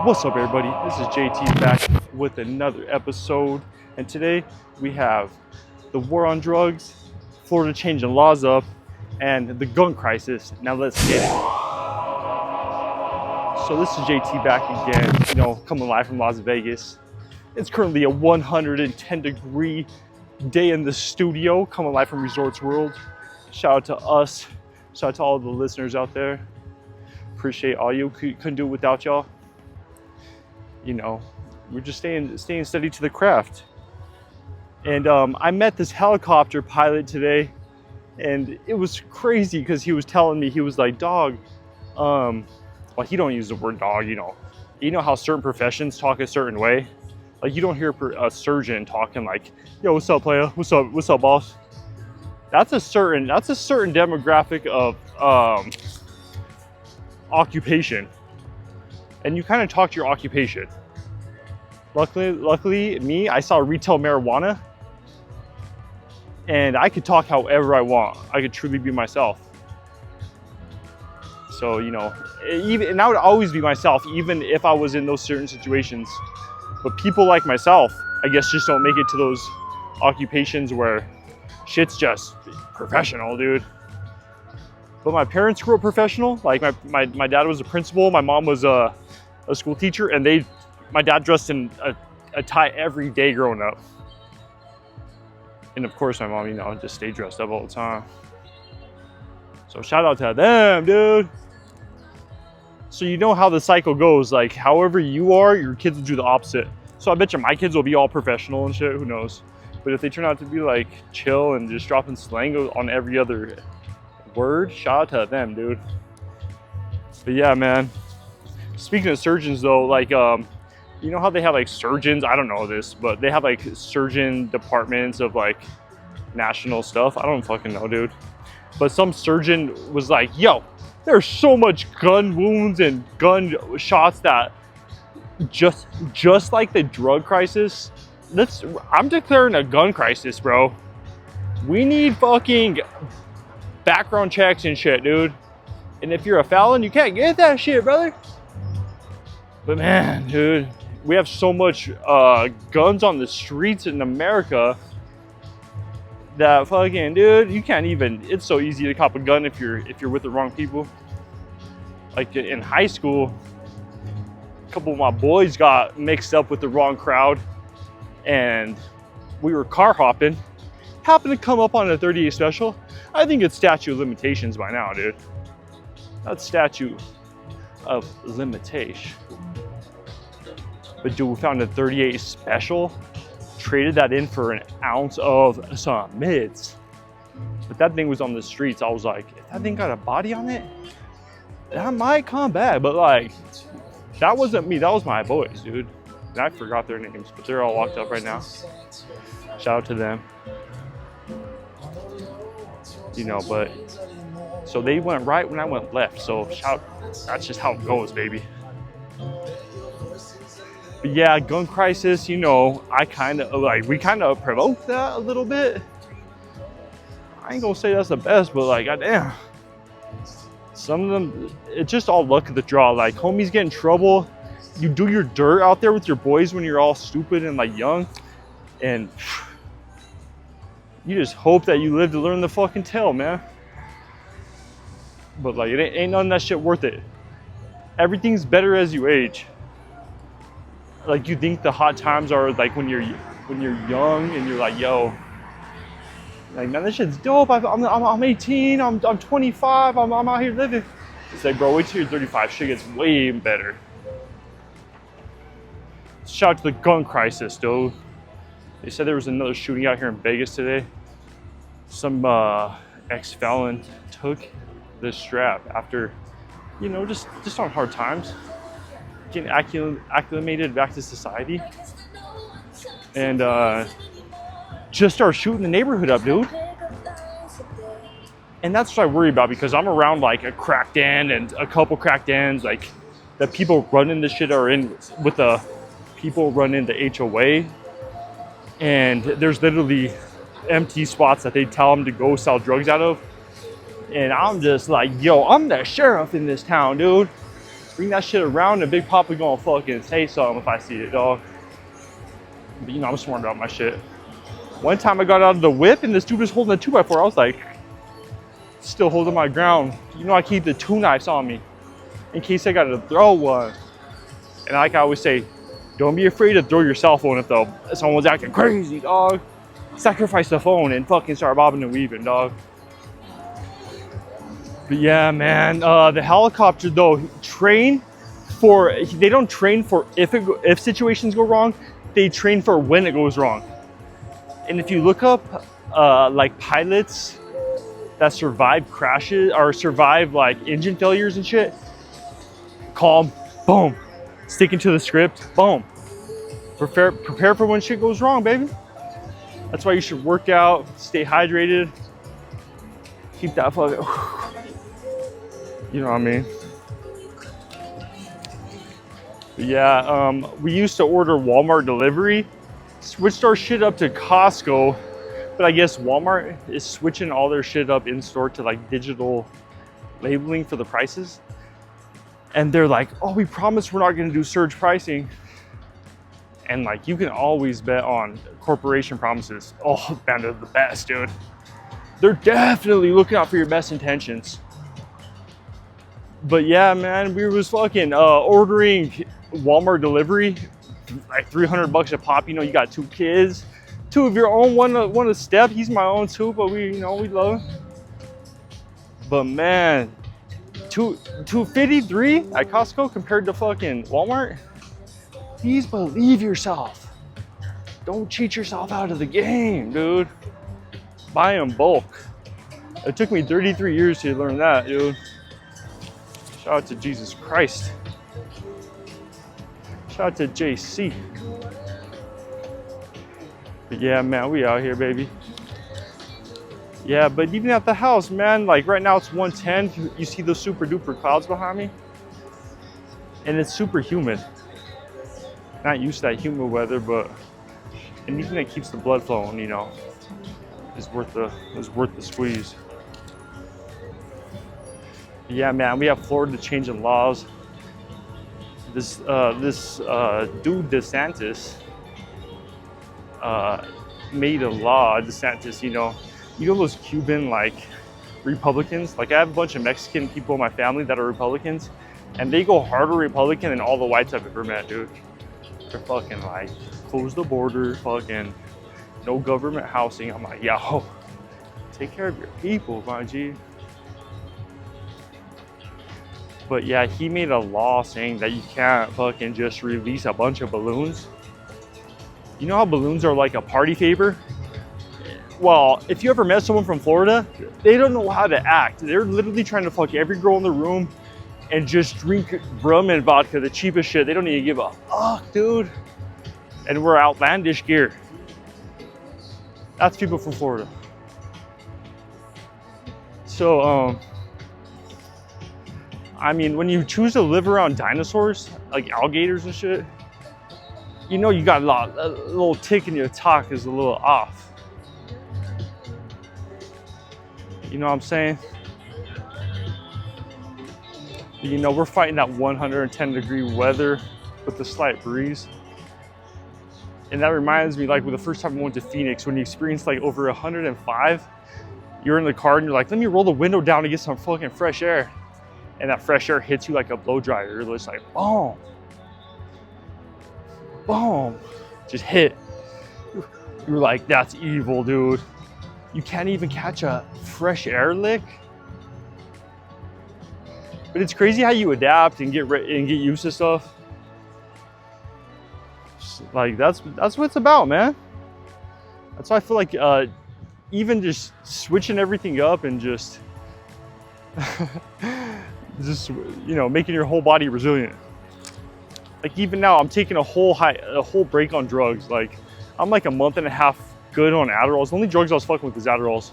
What's up, everybody? This is JT back with another episode, and today we have the war on drugs, Florida changing laws up, and the gun crisis. Now let's get it. So this is JT back again, coming live from Las Vegas. It's currently a 110-degree day in the studio, coming live from Resorts World. Shout out to us, shout out to all the listeners out there. Appreciate all you. Couldn't do it without y'all. We're just staying steady to the craft. And I met this helicopter pilot today, and it was crazy because he was telling me, he was like, dog, well, he don't use the word dog, you know how certain professions talk a certain way. Like, you don't hear a surgeon talking like, yo, what's up, player? What's up, boss? That's a certain demographic of occupation. And you kind of talk to your occupation. Luckily, me, I saw retail marijuana, and I could talk however I want. I could truly be myself. So, and I would always be myself, even if I was in those certain situations. But people like myself, I guess, just don't make it to those occupations where shit's just professional, dude. But my parents grew up professional. Like, my dad was a principal, my mom was a school teacher, and my dad dressed in a tie every day growing up. And of course my mom, just stayed dressed up all the time. So shout out to them, dude. So you know how the cycle goes. Like, however you are, your kids will do the opposite. So I bet you my kids will be all professional and shit, who knows. But if they turn out to be like chill and just dropping slang on every other word, shout out to them, dude. But yeah, man. Speaking of surgeons though, like, you know how they have like surgeons, I don't know this, but they have like surgeon departments of like national stuff. I don't fucking know, dude. But some surgeon was like, yo, there's so much gun wounds and gun shots that just like the drug crisis, I'm declaring a gun crisis, bro. We need fucking background checks and shit, dude. And if you're a felon, you can't get that shit, brother. But man, dude, we have so much guns on the streets in America that fucking, dude, you can't even, it's so easy to cop a gun if you're with the wrong people. Like in high school, a couple of my boys got mixed up with the wrong crowd, and we were car hopping, happened to come up on a 38 special. I think it's statute of limitations by now, dude. That's statute of limitation. But dude, we found a 38 special, traded that in for an ounce of some mids. But that thing was on the streets. I was like, if that thing got a body on it, that might come back. But like, that wasn't me, that was my boys, dude. And I forgot their names, but they're all locked up right now. Shout out to them. But so they went right when I went left. So that's just how it goes, baby. But yeah, gun crisis, we kind of provoked that a little bit. I ain't gonna say that's the best, but like, goddamn. Some of them, it's just all luck of the draw. Like, homies get in trouble. You do your dirt out there with your boys when you're all stupid and like young. And you just hope that you live to learn the fucking tale, man. But like, it ain't none of that shit worth it. Everything's better as you age. Like, you think the hot times are like when you're young and you're like, yo, like, man, this shit's dope. I'm 18. I'm 25. I'm out here living. It's like, bro, wait till you're 35. Shit gets way better. Shout out to the gun crisis, dude. They said there was another shooting out here in Vegas today. Some ex-felon took the strap after, just on hard times, getting acclimated back to society, and just start shooting the neighborhood up, dude. And that's what I worry about, because I'm around like a crack den and a couple crack dens, like the people running the shit are in with the people running the HOA, and there's literally empty spots that they tell them to go sell drugs out of. And I'm just like, yo, I'm the sheriff in this town, dude. Bring that shit around and Big Papa gonna fucking say something if I see it, dog. But you know, I'm smart about my shit. One time I got out of the whip and this dude was holding a 2x4. I was like, still holding my ground. You know, I keep the 2 knives on me in case I gotta throw one. And like I always say, don't be afraid to throw your cell phone if someone's acting crazy, dog. Sacrifice the phone and fucking start bobbing and weaving, dog. But yeah, man, the helicopter though, they don't train for if situations go wrong, they train for when it goes wrong. And if you look up like pilots that survive crashes or survive like engine failures and shit, calm, boom, sticking to the script, boom. Prepare for when shit goes wrong, baby. That's why you should work out, stay hydrated, keep that fucking, you know what I mean? But yeah, we used to order Walmart delivery, switched our shit up to Costco, but I guess Walmart is switching all their shit up in store to like digital labeling for the prices. And they're like, oh, we promise we're not gonna do surge pricing. And like, you can always bet on corporation promises. Oh, man, they're the best, dude. They're definitely looking out for your best intentions. But yeah, man, we was fucking ordering Walmart delivery, like $300 a pop. You know, you got 2 kids, 2 of your own, one a step. He's my own too, but we love him. But man, $253 at Costco compared to fucking Walmart. Please believe yourself. Don't cheat yourself out of the game, dude. Buy in bulk. It took me 33 years to learn that, dude. Shout out to Jesus Christ. Shout out to JC. But yeah, man, we out here, baby. Yeah, but even at the house, man, like right now it's 110. You see those super duper clouds behind me? And it's super humid. Not used to that humid weather, but anything that keeps the blood flowing, you know, is worth the squeeze. Yeah, man, we have Florida changing laws. This dude DeSantis made a law. DeSantis, you know those Cuban like Republicans. Like I have a bunch of Mexican people in my family that are Republicans, and they go harder Republican than all the whites I've ever met, dude. They're fucking like, close the border, fucking no government housing. I'm like, yo, take care of your people, my G. But yeah, he made a law saying that you can't fucking just release a bunch of balloons. You know how balloons are like a party favor? Well, if you ever met someone from Florida, they don't know how to act. They're literally trying to fuck every girl in the room and just drink rum and vodka, the cheapest shit. They don't even give a fuck, dude. And we're outlandish gear. That's people from Florida. So, I mean, when you choose to live around dinosaurs, like alligators and shit, you know you got a little tick in your talk is a little off. You know what I'm saying? You know, we're fighting that 110-degree weather with a slight breeze. And that reminds me, like, with the first time I went to Phoenix, when you experienced like over 105, you're in the car and you're like, let me roll the window down to get some fucking fresh air. And that fresh air hits you like a blow dryer. You're just like, boom, boom, just hit. You're like, that's evil, dude. You can't even catch a fresh air lick. But it's crazy how you adapt and get used to stuff. Like that's what it's about, man. That's why I feel like even just switching everything up and just you know, making your whole body resilient. Like even now, I'm taking a whole break on drugs. Like I'm like a month and a half good on Adderalls. The only drugs I was fucking with is Adderalls.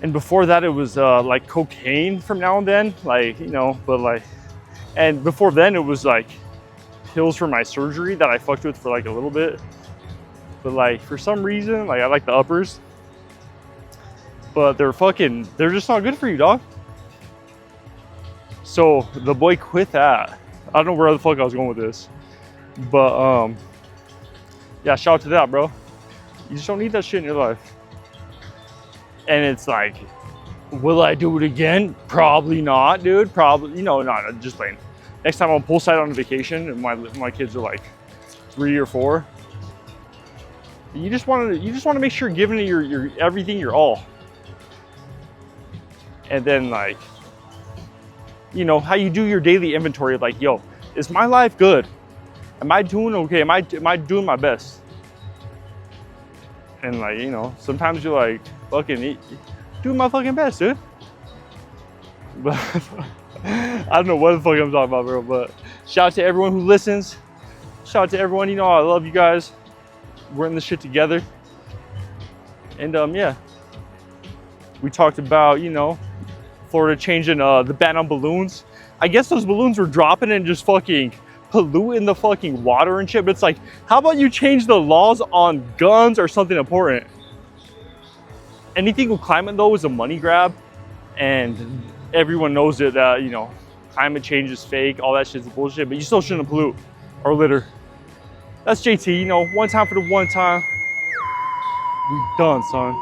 And before that, it was like cocaine from now and then, like, you know, but like, and before then it was like pills for my surgery that I fucked with for like a little bit. But like, for some reason, like I like the uppers, but they're just not good for you, dog. So the boy quit that. I don't know where the fuck I was going with this, but yeah, shout out to that, bro. You just don't need that shit in your life. And it's like, will I do it again? Probably not, dude. Probably, you know, not just playing. Next time I'm poolside on a vacation and my kids are like 3 or 4. You just want to make sure you're giving it your everything, your all. And then like, you know, how you do your daily inventory, like, yo, is my life good? Am I doing okay? Am I doing my best? And like, you know, sometimes you're like, fucking doing my fucking best, dude. But I don't know what the fuck I'm talking about, bro. But shout out to everyone who listens. Shout out to everyone, you know, I love you guys. We're in this shit together. And yeah, we talked about, you know, Florida changing the ban on balloons. I guess those balloons were dropping and just fucking polluting the fucking water and shit. But it's like, how about you change the laws on guns or something important? Anything with climate though is a money grab, and everyone knows it that, you know, climate change is fake, all that shit's bullshit, but you still shouldn't pollute or litter. That's JT, you know, one time for the one time. We done, son.